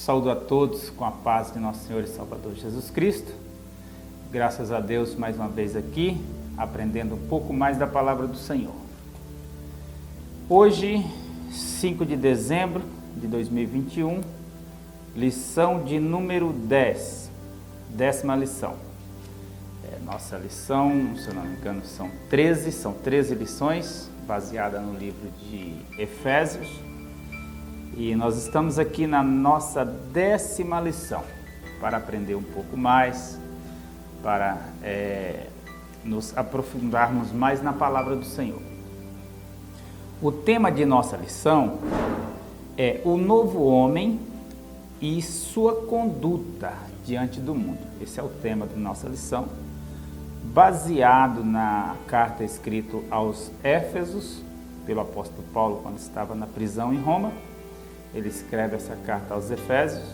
Saúdo a todos com a paz de nosso Senhor e Salvador Jesus Cristo. Graças a Deus mais uma vez aqui, aprendendo um pouco mais da palavra do Senhor. Hoje, 5 de dezembro de 2021, lição de número 10, 10ª lição. Nossa lição, se eu não me engano, são 13 lições, baseada no livro de Efésios. E nós estamos aqui na nossa 10ª lição, para aprender um pouco mais, para nos aprofundarmos mais na palavra do Senhor. O tema de nossa lição é o novo homem e sua conduta diante do mundo. Esse é o tema da nossa lição, baseado na carta escrita aos Éfesos, pelo apóstolo Paulo, quando estava na prisão em Roma. Ele escreve essa carta aos Efésios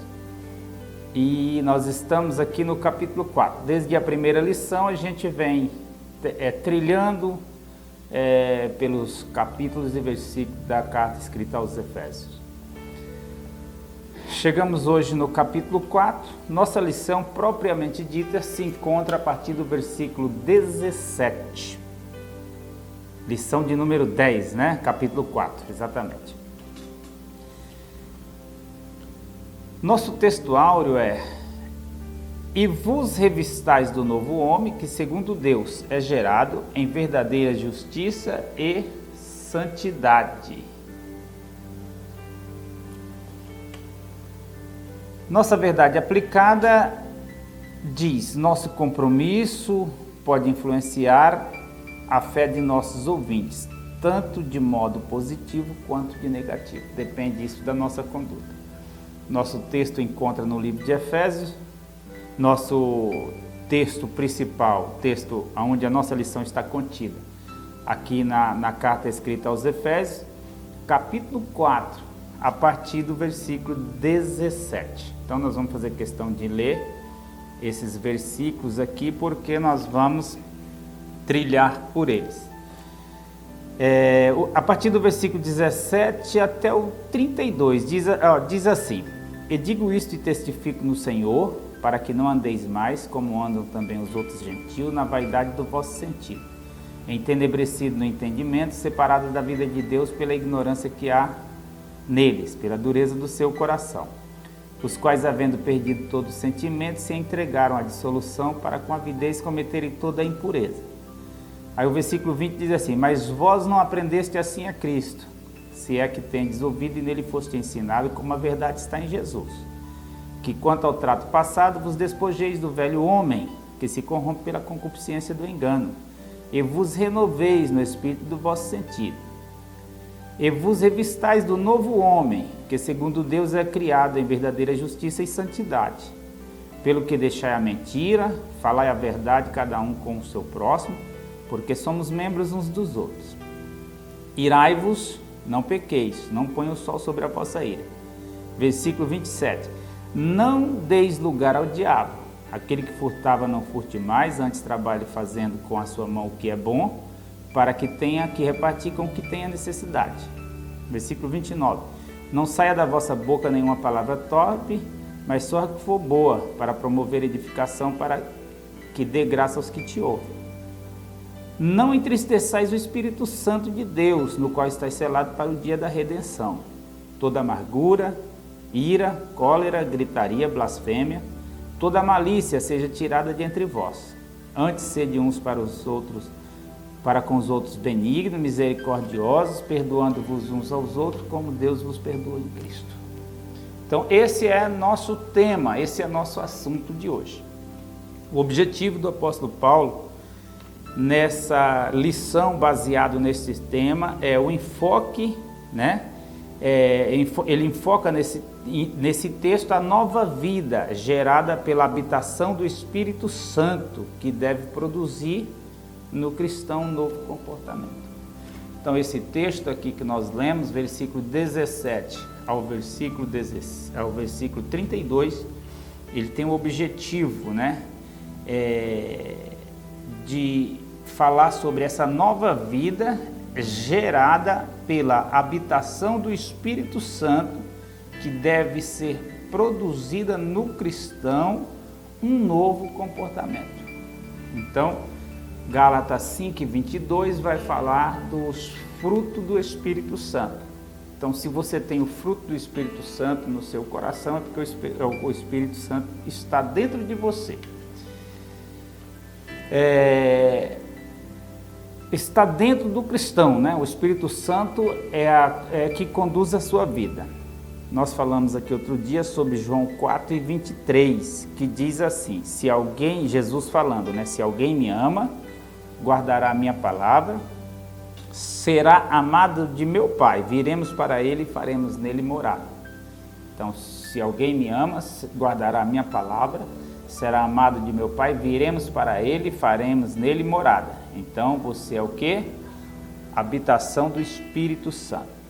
e nós estamos aqui no capítulo 4. Desde a primeira lição a gente vem trilhando pelos capítulos e versículos da carta escrita aos Efésios. Chegamos hoje no capítulo 4. Nossa lição propriamente dita se encontra a partir do versículo 17. Lição de número 10, né? Capítulo 4, exatamente. Nosso texto áureo é: e vos revistais do novo homem, que segundo Deus é gerado em verdadeira justiça e santidade. Nossa verdade aplicada diz: nosso compromisso pode influenciar a fé de nossos ouvintes, tanto de modo positivo quanto de negativo. Depende isso da nossa conduta. Nosso texto encontra no livro de Efésios, nosso texto principal, texto onde a nossa lição está contida, aqui na carta escrita aos Efésios, capítulo 4, a partir do versículo 17. Então nós vamos fazer questão de ler esses versículos aqui, porque nós vamos trilhar por eles. A partir do versículo 17 até o 32, diz assim: e digo isto e testifico no Senhor, para que não andeis mais como andam também os outros gentios, na vaidade do vosso sentido, entenebrecido no entendimento, separado da vida de Deus pela ignorância que há neles, pela dureza do seu coração, os quais, havendo perdido todo o sentimento, se entregaram à dissolução, para com avidez cometerem toda a impureza. Aí o versículo 20 diz assim: mas vós não aprendeste assim a Cristo, se é que tendes ouvido e nele foste ensinado, como a verdade está em Jesus, que quanto ao trato passado vos despojeis do velho homem, que se corrompe pela concupiscência do engano, e vos renoveis no espírito do vosso sentido, e vos revistais do novo homem, que segundo Deus é criado em verdadeira justiça e santidade. Pelo que deixai a mentira, falai a verdade cada um com o seu próximo, porque somos membros uns dos outros. Irai-vos, não pequeis, não ponha o sol sobre a vossa ira. Versículo 27. Não deis lugar ao diabo. Aquele que furtava não furte mais, antes trabalhe fazendo com a sua mão o que é bom, para que tenha que repartir com o que tenha necessidade. Versículo 29. Não saia da vossa boca nenhuma palavra torpe, mas só a que for boa, para promover edificação, para que dê graça aos que te ouvem. Não entristeçais o Espírito Santo de Deus, no qual estáis selado para o dia da redenção. Toda amargura, ira, cólera, gritaria, blasfêmia, toda malícia seja tirada de entre vós. Antes sede uns para com os outros benignos, misericordiosos, perdoando-vos uns aos outros, como Deus vos perdoa em Cristo. Então esse é nosso tema, esse é nosso assunto de hoje. O objetivo do apóstolo Paulo nessa lição, baseado nesse tema, é o enfoque, né? Ele enfoca nesse texto a nova vida gerada pela habitação do Espírito Santo, que deve produzir no cristão um novo comportamento. Então esse texto aqui que nós lemos, versículo 17 ao versículo 32, ele tem o objetivo, né? De falar sobre essa nova vida gerada pela habitação do Espírito Santo, que deve ser produzida no cristão um novo comportamento. Então, Gálatas 5:22 vai falar dos frutos do Espírito Santo. Então, se você tem o fruto do Espírito Santo no seu coração, é porque o Espírito Santo está dentro de você. Está dentro do cristão, né? O Espírito Santo é que conduz a sua vida. Nós falamos aqui outro dia sobre João 4:23, que diz assim: se alguém, Jesus falando, né? Se alguém me ama, guardará a minha palavra, será amado de meu Pai, viremos para ele e faremos nele morada. Então, se alguém me ama, guardará a minha palavra, será amado de meu Pai, viremos para ele e faremos nele morada. Então, você é o quê? Habitação do Espírito Santo.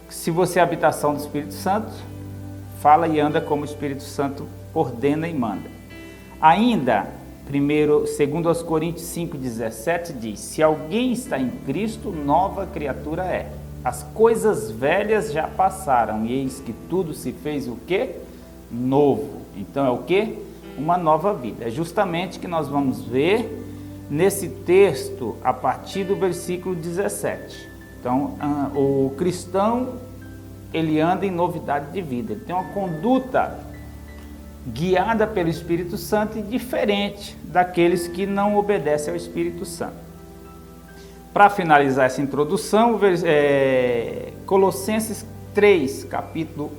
Se você é habitação do Espírito Santo, fala e anda como o Espírito Santo ordena e manda. Ainda, 2 Coríntios 5:17 diz: se alguém está em Cristo, nova criatura é. As coisas velhas já passaram e eis que tudo se fez o quê? Novo. Então é o quê? Uma nova vida. É justamente que nós vamos ver nesse texto a partir do versículo 17. Então, o cristão, ele anda em novidade de vida, ele tem uma conduta guiada pelo Espírito Santo e diferente daqueles que não obedecem ao Espírito Santo. Para finalizar essa introdução, Colossenses 3, capítulo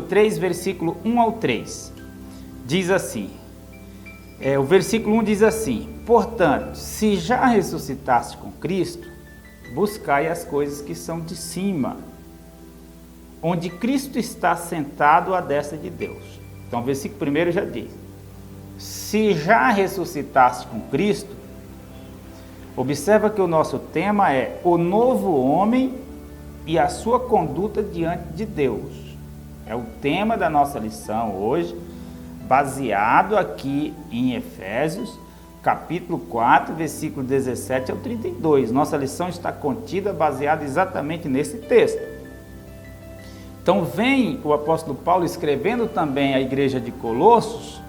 3, versículo 1 ao 3, diz assim, o versículo 1 diz assim: portanto, se já ressuscitaste com Cristo, buscai as coisas que são de cima, onde Cristo está sentado à destra de Deus. Então, o versículo 1 já diz: se já ressuscitaste com Cristo, observa que o nosso tema é o novo homem e a sua conduta diante de Deus. É o tema da nossa lição hoje, baseado aqui em Efésios, capítulo 4, versículo 17 ao 32. Nossa lição está contida, baseada exatamente nesse texto. Então vem o apóstolo Paulo escrevendo também à igreja de Colossos,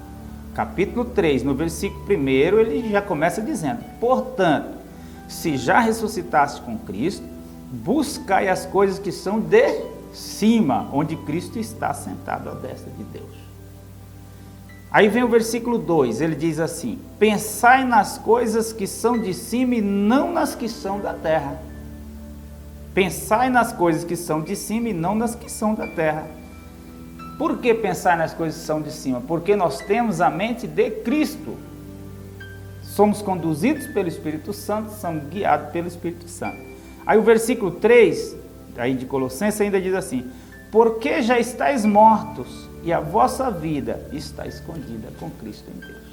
capítulo 3, no versículo 1, ele já começa dizendo: portanto, se já ressuscitaste com Cristo, buscai as coisas que são de cima, onde Cristo está sentado à destra de Deus. Aí vem o versículo 2, ele diz assim: pensai nas coisas que são de cima e não nas que são da terra. Pensai nas coisas que são de cima e não nas que são da terra. Por que pensar nas coisas que são de cima? Porque nós temos a mente de Cristo. Somos conduzidos pelo Espírito Santo, somos guiados pelo Espírito Santo. Aí o versículo 3, aí de Colossenses, ainda diz assim: porque já estáis mortos e a vossa vida está escondida com Cristo em Deus.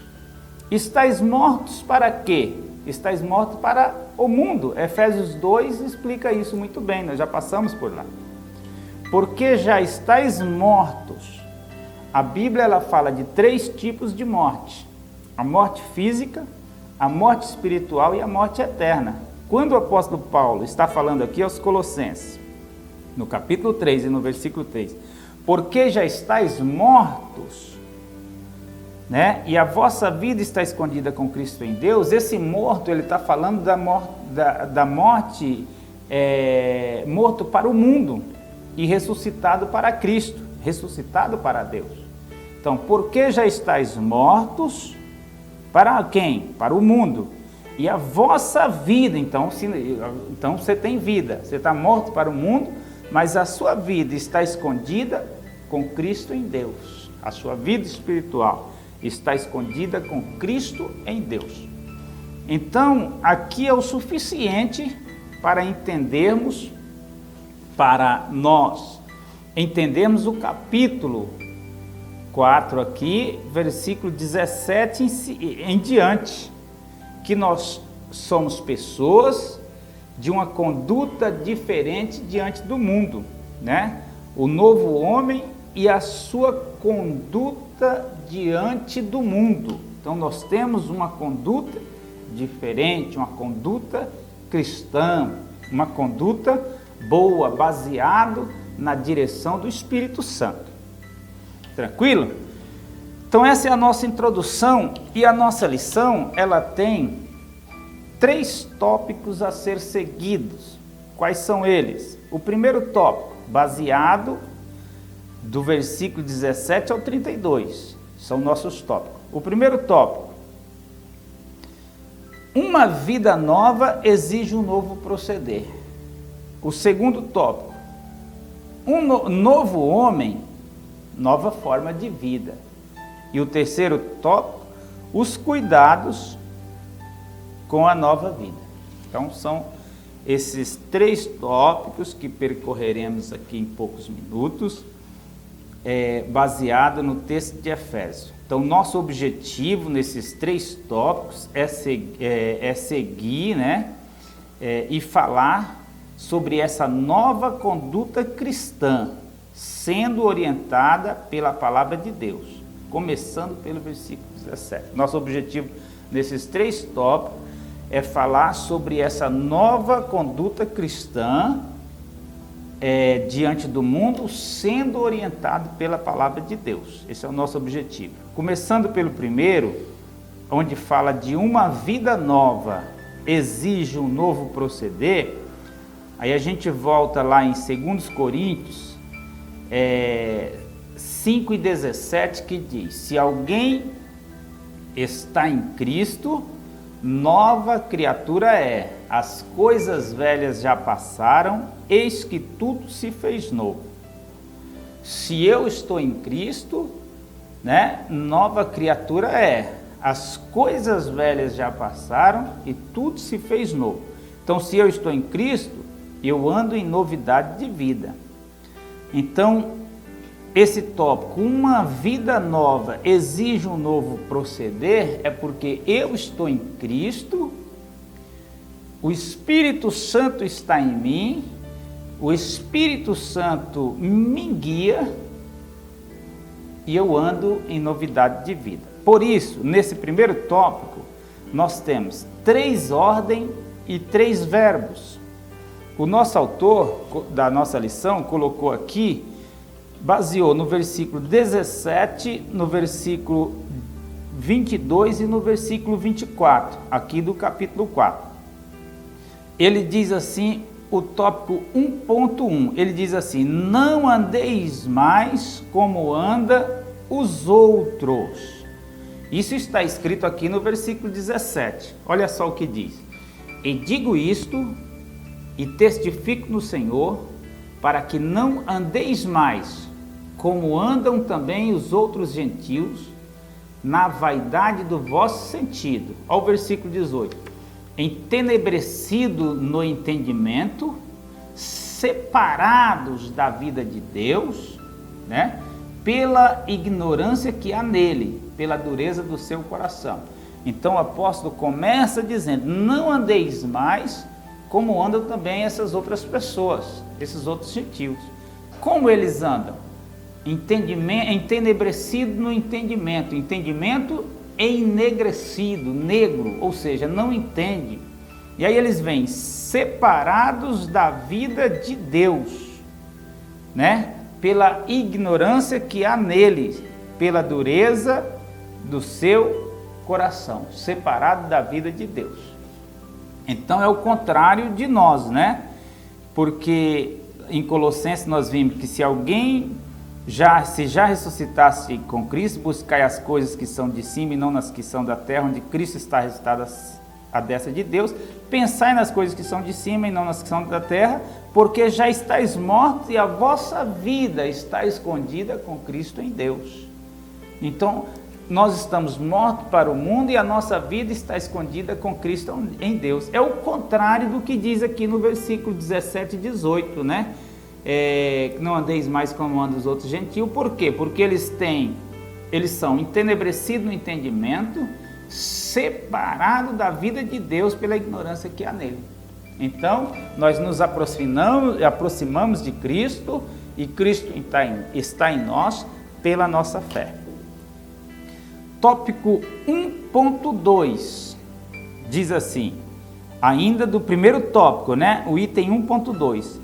Estáis mortos para quê? Estáis mortos para o mundo. Efésios 2 explica isso muito bem, nós já passamos por lá. Porque já estáis mortos. A Bíblia ela fala de 3 tipos de morte: a morte física, a morte espiritual e a morte eterna. Quando o apóstolo Paulo está falando aqui aos Colossenses, no capítulo 3 e no versículo 3, porque já estáis mortos, né? E a vossa vida está escondida com Cristo em Deus. Esse morto, ele está falando da morte, morto para o mundo e ressuscitado para Cristo, ressuscitado para Deus. Então, porque já estáis mortos, para quem? Para o mundo. E a vossa vida, então você tem vida, você está morto para o mundo, mas a sua vida está escondida com Cristo em Deus. A sua vida espiritual está escondida com Cristo em Deus. Então, aqui é o suficiente para entendermos, para nós entendermos o capítulo 4 aqui, versículo 17 em diante, que nós somos pessoas de uma conduta diferente diante do mundo, né? O novo homem e a sua conduta diante do mundo. Então nós temos uma conduta diferente, uma conduta cristã, uma conduta boa, baseado na direção do Espírito Santo. Tranquilo? Então essa é a nossa introdução e a nossa lição, ela tem 3 tópicos a ser seguidos. Quais são eles? O primeiro tópico, baseado do versículo 17 ao 32, são nossos tópicos. O primeiro tópico, uma vida nova exige um novo proceder. O segundo tópico, um novo homem, nova forma de vida. E o terceiro tópico, os cuidados com a nova vida. Então são esses 3 tópicos que percorreremos aqui em poucos minutos, baseado no texto de Efésios. Então nosso objetivo nesses 3 tópicos é seguir, né, e falar sobre essa nova conduta cristã, sendo orientada pela palavra de Deus. Começando pelo versículo 17. Nosso objetivo nesses 3 tópicos é falar sobre essa nova conduta cristã diante do mundo, sendo orientado pela palavra de Deus. Esse é o nosso objetivo. Começando pelo primeiro, onde fala de uma vida nova, exige um novo proceder. Aí a gente volta lá em 2 Coríntios 5:17, que diz: se alguém está em Cristo, nova criatura é. As coisas velhas já passaram, eis que tudo se fez novo. Se eu estou em Cristo, né, nova criatura é. As coisas velhas já passaram e tudo se fez novo. Então, se eu estou em Cristo, eu ando em novidade de vida. Então, esse tópico, uma vida nova exige um novo proceder, é porque eu estou em Cristo, o Espírito Santo está em mim, o Espírito Santo me guia e eu ando em novidade de vida. Por isso, nesse primeiro tópico, nós temos 3 ordens e 3 verbos. O nosso autor da nossa lição colocou aqui, baseou no versículo 17, no versículo 22 e no versículo 24, aqui do capítulo 4. Ele diz assim, o tópico 1.1, ele diz assim: não andeis mais como anda os outros. Isso está escrito aqui no versículo 17. Olha só o que diz: e digo isto e testifico no Senhor, para que não andeis mais como andam também os outros gentios, na vaidade do vosso sentido. Olha o versículo 18. Entenebrecido no entendimento, separados da vida de Deus, né, pela ignorância que há nele, pela dureza do seu coração. Então o apóstolo começa dizendo: não andeis mais como andam também essas outras pessoas, esses outros gentios. Como eles andam? Entenebrecido no entendimento. Entendimento enegrecido, negro, ou seja, não entende. E aí eles vêm separados da vida de Deus, né? Pela ignorância que há nele, pela dureza do seu coração, separado da vida de Deus. Então é o contrário de nós, né? Porque em Colossenses nós vimos que se alguém já ressuscitasse com Cristo, buscai as coisas que são de cima e não nas que são da terra, onde Cristo está ressuscitado à destra de Deus. Pensai nas coisas que são de cima e não nas que são da terra, porque já estáis mortos e a vossa vida está escondida com Cristo em Deus. Então, nós estamos mortos para o mundo e a nossa vida está escondida com Cristo em Deus. É o contrário do que diz aqui no versículo 17 e 18, né? Não andeis mais como andam os outros gentios. Por quê? Porque eles são entenebrecidos no entendimento, separados da vida de Deus pela ignorância que há nele. Então, nós nos aproximamos de Cristo e Cristo está em nós pela nossa fé. Tópico 1.2 diz assim, ainda do primeiro tópico, né? O item 1.2.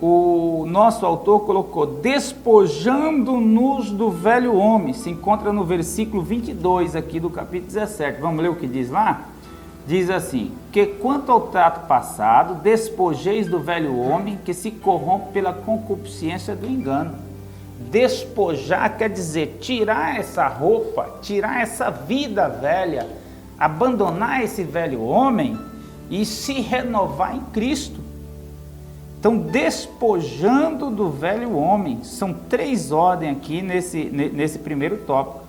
o nosso autor colocou, despojando-nos do velho homem, se encontra no versículo 22 aqui do capítulo 17, vamos ler o que diz lá? Diz assim, que quanto ao trato passado, despojeis do velho homem que se corrompe pela concupiscência do engano. Despojar quer dizer tirar essa roupa, tirar essa vida velha, abandonar esse velho homem e se renovar em Cristo. Então, despojando do velho homem, são 3 ordens aqui nesse primeiro tópico,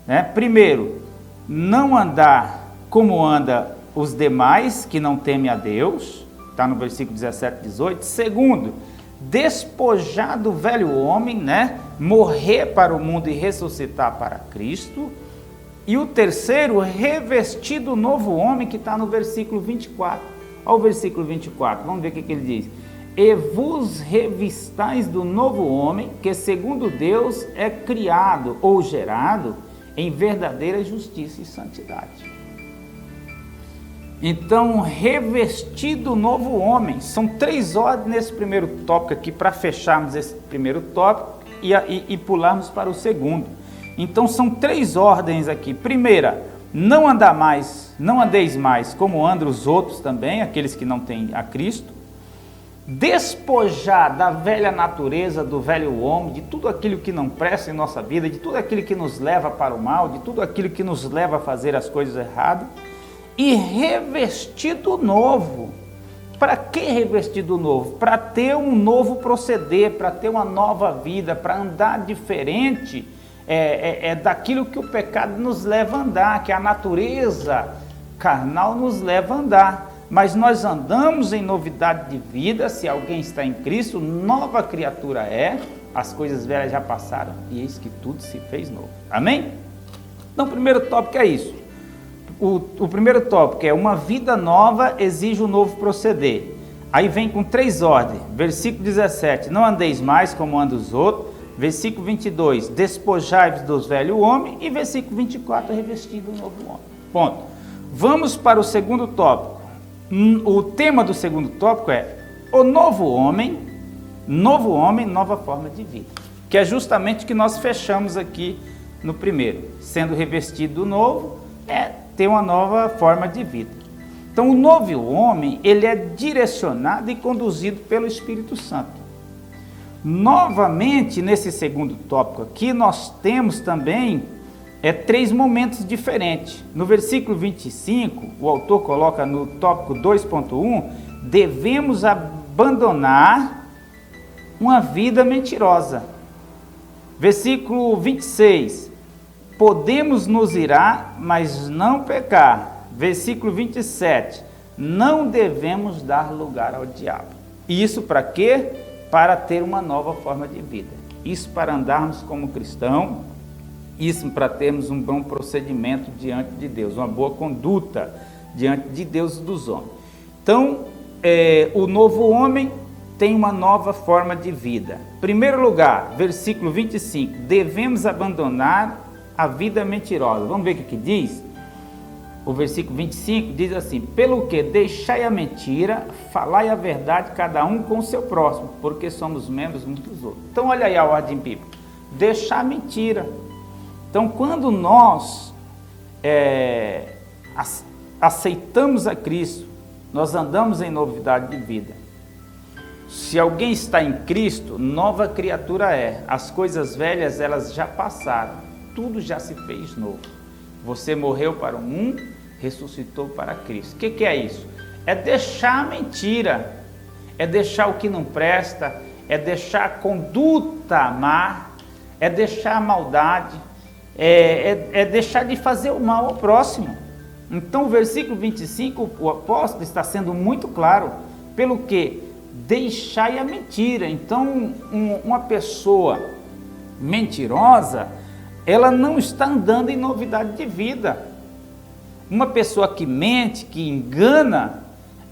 né? Primeiro, não andar como anda os demais que não temem a Deus, está no versículo 17 e 18. Segundo, despojar do velho homem, né? Morrer para o mundo e ressuscitar para Cristo. E o terceiro, revestir do novo homem, que está no versículo 24. Olha o versículo 24, vamos ver o que ele diz. E vos revistais do novo homem, que segundo Deus é criado ou gerado em verdadeira justiça e santidade. Então, revestir do novo homem. São 3 ordens nesse primeiro tópico aqui, para fecharmos esse primeiro tópico e pularmos para o segundo. Então, são 3 ordens aqui. Primeira, não andeis mais como andam os outros também, aqueles que não têm a Cristo. Despojar da velha natureza, do velho homem, de tudo aquilo que não presta em nossa vida, de tudo aquilo que nos leva para o mal, de tudo aquilo que nos leva a fazer as coisas erradas. E revestir do novo. Para que revestir do novo? Para ter um novo proceder, para ter uma nova vida, para andar diferente daquilo que o pecado nos leva a andar, que a natureza carnal nos leva a andar. Mas nós andamos em novidade de vida. Se alguém está em Cristo, nova criatura é, as coisas velhas já passaram e eis que tudo se fez novo. Amém? Então o primeiro tópico é isso. O primeiro tópico é uma vida nova exige um novo proceder. Aí vem com 3 ordens. Versículo 17, não andeis mais como andam os outros. Versículo 22, despojai-vos dos velho homem. E versículo 24, revestir do novo homem. Ponto. Vamos para o segundo tópico. O tema do segundo tópico é o novo homem, nova forma de vida. Que é justamente o que nós fechamos aqui no primeiro. Sendo revestido do novo, ter uma nova forma de vida. Então, o novo homem, ele é direcionado e conduzido pelo Espírito Santo. Novamente, nesse segundo tópico aqui, nós temos também 3 momentos diferentes. No versículo 25, o autor coloca no tópico 2.1, devemos abandonar uma vida mentirosa. Versículo 26, podemos nos irar, mas não pecar. Versículo 27, não devemos dar lugar ao diabo. E isso para quê? Para ter uma nova forma de vida. Isso para andarmos como cristão, isso para termos um bom procedimento diante de Deus, uma boa conduta diante de Deus e dos homens. Então, o novo homem tem uma nova forma de vida. Primeiro lugar, versículo 25, devemos abandonar a vida mentirosa. Vamos ver o que diz? O versículo 25 diz assim, pelo que deixai a mentira, falai a verdade cada um com o seu próximo, porque somos membros uns dos outros. Então olha aí a ordem bíblica, deixar a mentira. Então quando nós aceitamos a Cristo, nós andamos em novidade de vida. Se alguém está em Cristo, nova criatura é. As coisas velhas, elas já passaram. Tudo já se fez novo. Você morreu para o mundo, ressuscitou para Cristo. O que é isso? É deixar a mentira, é deixar o que não presta, é deixar a conduta má, é deixar a maldade, é deixar de fazer o mal ao próximo. Então o versículo 25, o apóstolo está sendo muito claro, pelo que deixai a mentira. Então uma pessoa mentirosa, ela não está andando em novidade de vida. Uma pessoa que mente, que engana,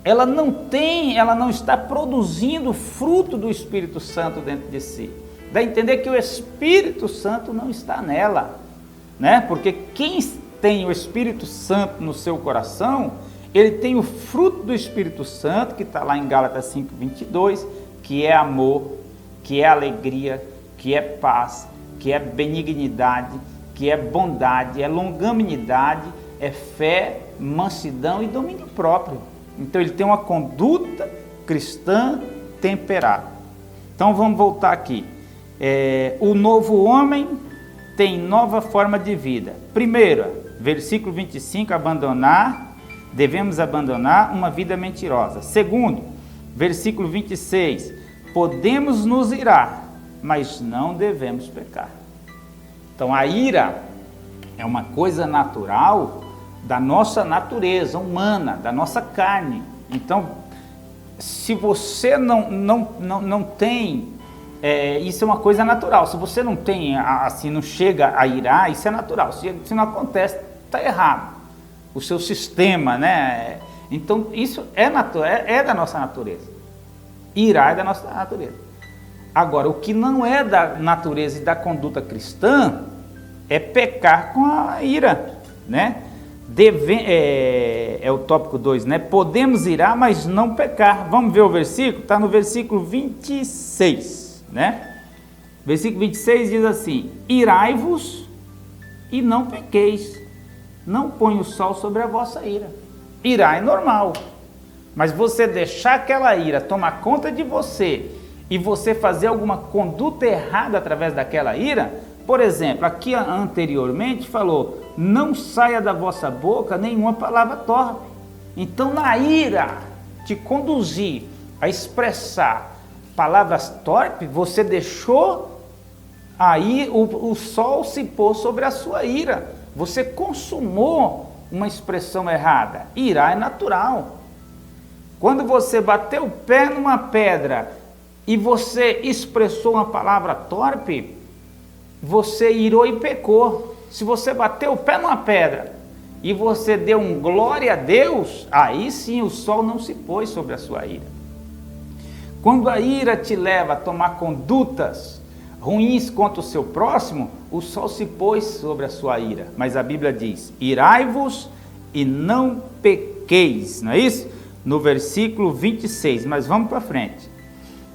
ela não está produzindo fruto do Espírito Santo dentro de si. Dá a entender que o Espírito Santo não está nela, né? Porque quem tem o Espírito Santo no seu coração, ele tem o fruto do Espírito Santo, que está lá em Gálatas 5:22, que é amor, que é alegria, que é paz, que é benignidade, que é bondade, é longanimidade, é fé, mansidão e domínio próprio. Então ele tem uma conduta cristã temperada. Então vamos voltar aqui. O novo homem tem nova forma de vida. Primeiro, versículo 25, devemos abandonar uma vida mentirosa. Segundo, versículo 26, podemos nos irar, mas não devemos pecar. Então a ira é uma coisa natural da nossa natureza humana, da nossa carne. Então, se você não tem, isso é uma coisa natural. Se você não tem, assim, não chega a irar, isso é natural. Se não acontece, está errado. O seu sistema, né? Então, isso é da nossa natureza. Irar é da nossa natureza. Agora, o que não é da natureza e da conduta cristã é pecar com a ira, né? É o tópico 2, né? Podemos irar, mas não pecar. Vamos ver o versículo? Está no versículo 26, né? Versículo 26 diz assim: irai-vos e não pequeis, não põe o sol sobre a vossa ira. Irar é normal, mas você deixar aquela ira tomar conta de você e você fazer alguma conduta errada através daquela ira, por exemplo, aqui anteriormente falou, não saia da vossa boca nenhuma palavra torpe. Então, na ira te conduzir a expressar palavras torpes, você deixou aí o sol se pôr sobre a sua ira. Você consumou uma expressão errada. Irar é natural. Quando você bateu o pé numa pedra e você expressou uma palavra torpe, você irou e pecou. Se você bateu o pé numa pedra e você deu um glória a Deus, aí sim o sol não se pôs sobre a sua ira. Quando a ira te leva a tomar condutas ruins contra o seu próximo, o sol se pôs sobre a sua ira. Mas a Bíblia diz, irai-vos e não pequeis, não é isso? No versículo 26, mas vamos para frente.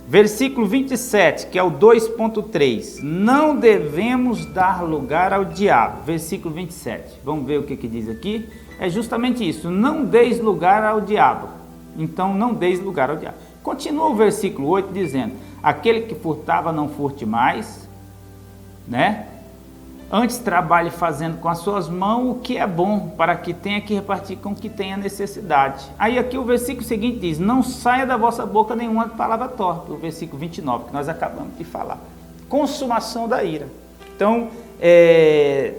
Versículo 27, que é o 2.3, não devemos dar lugar ao diabo. Versículo 27, vamos ver o que diz aqui. É justamente isso, não deis lugar ao diabo. Então não deis lugar ao diabo. Continua o versículo 8 dizendo, aquele que furtava não furte mais, né? Antes trabalhe fazendo com as suas mãos o que é bom, para que tenha que repartir com o que tenha necessidade. Aí aqui o versículo seguinte diz, não saia da vossa boca nenhuma palavra torpe. O versículo 29, que nós acabamos de falar. Consumação da ira. Então,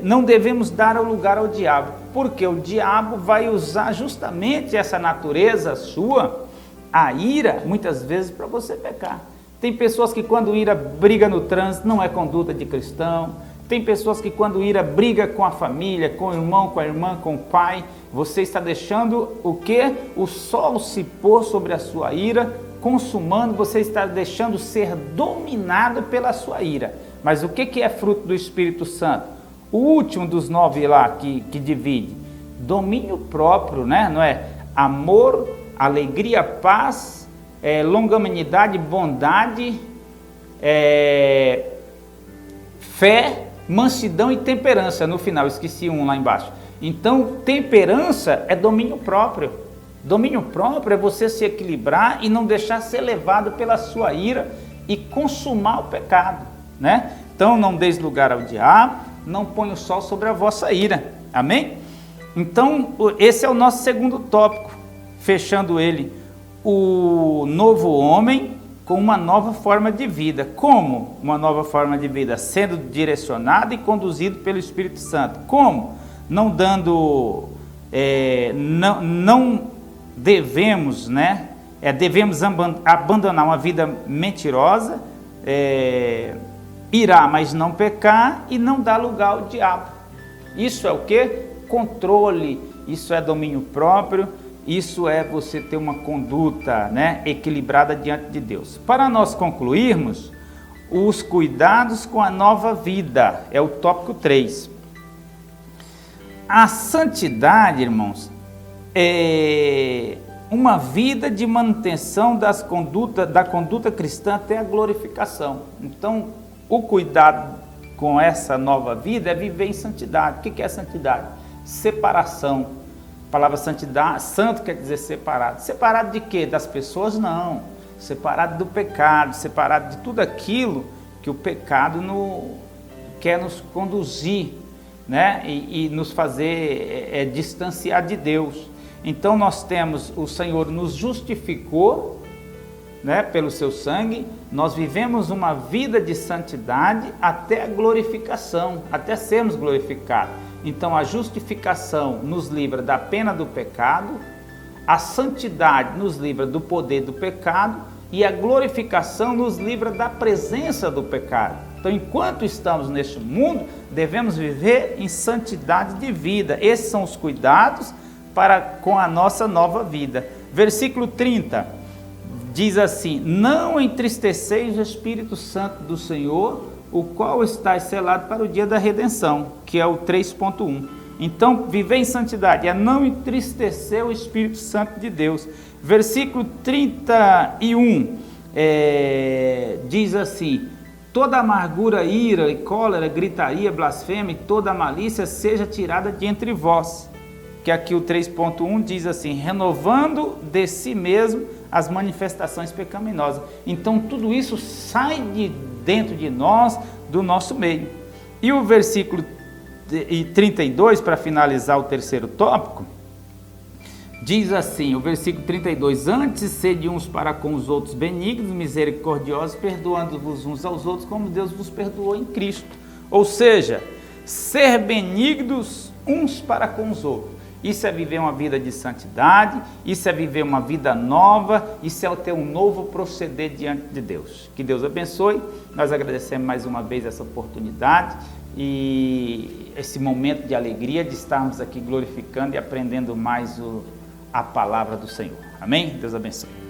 não devemos dar lugar ao diabo, porque o diabo vai usar justamente essa natureza sua, a ira, muitas vezes para você pecar. Tem pessoas que quando ira briga no trânsito, não é conduta de cristão. Tem pessoas que quando ira briga com a família, com o irmão, com a irmã, com o pai, você está deixando o quê? O sol se pôr sobre a sua ira, consumando, você está deixando ser dominado pela sua ira. Mas o que é fruto do Espírito Santo? O último dos 9 lá que divide, domínio próprio, né? Não é? Amor, alegria, paz, longanimidade, bondade, fé, mansidão e temperança. No final, esqueci um lá embaixo. Então, temperança é domínio próprio. Domínio próprio é você se equilibrar e não deixar ser levado pela sua ira e consumar o pecado, né? Então, não deis lugar ao diabo, não põe o sol sobre a vossa ira. Amém? Então, esse é o nosso segundo tópico, fechando ele. O novo homem com uma nova forma de vida. Como uma nova forma de vida? Sendo direcionado e conduzido pelo Espírito Santo. Como? Não dando, não devemos, né? Devemos abandonar uma vida mentirosa, irar, mas não pecar, e não dar lugar ao diabo. Isso é o quê? Controle, isso é domínio próprio. Isso é você ter uma conduta, né, equilibrada diante de Deus. Para nós concluirmos, os cuidados com a nova vida, é o tópico 3. A santidade, irmãos, uma vida de manutenção da conduta cristã até a glorificação. Então, o cuidado com essa nova vida é viver em santidade. O que é santidade? Separação. A palavra santidade, santo quer dizer separado. Separado de quê? Das pessoas? Não. Separado do pecado, separado de tudo aquilo que o pecado quer nos conduzir, né? E nos fazer distanciar de Deus. Então nós temos, o Senhor nos justificou, né, pelo seu sangue, nós vivemos uma vida de santidade até a glorificação, até sermos glorificados. Então a justificação nos livra da pena do pecado, a santidade nos livra do poder do pecado e a glorificação nos livra da presença do pecado. Então, enquanto estamos neste mundo, devemos viver em santidade de vida. Esses são os cuidados com a nossa nova vida. Versículo 30 diz assim: não entristeceis o Espírito Santo do Senhor, o qual está selado para o dia da redenção, que é o 3.1. Então, viver em santidade é não entristecer o Espírito Santo de Deus. Versículo 31 diz assim: toda amargura, ira e cólera, gritaria, blasfêmia e toda malícia seja tirada de entre vós. Que aqui o 3.1 diz assim: renovando de si mesmo as manifestações pecaminosas. Então tudo isso sai de dentro de nós, do nosso meio. E o versículo 32, para finalizar o terceiro tópico, diz assim, o versículo 32: antes sede uns para com os outros benignos, misericordiosos, perdoando-vos uns aos outros, como Deus vos perdoou em Cristo. Ou seja, ser benignos uns para com os outros. Isso é viver uma vida de santidade, isso é viver uma vida nova, isso é ter um novo proceder diante de Deus. Que Deus abençoe. Nós agradecemos mais uma vez essa oportunidade e esse momento de alegria de estarmos aqui glorificando e aprendendo mais a palavra do Senhor. Amém? Deus abençoe.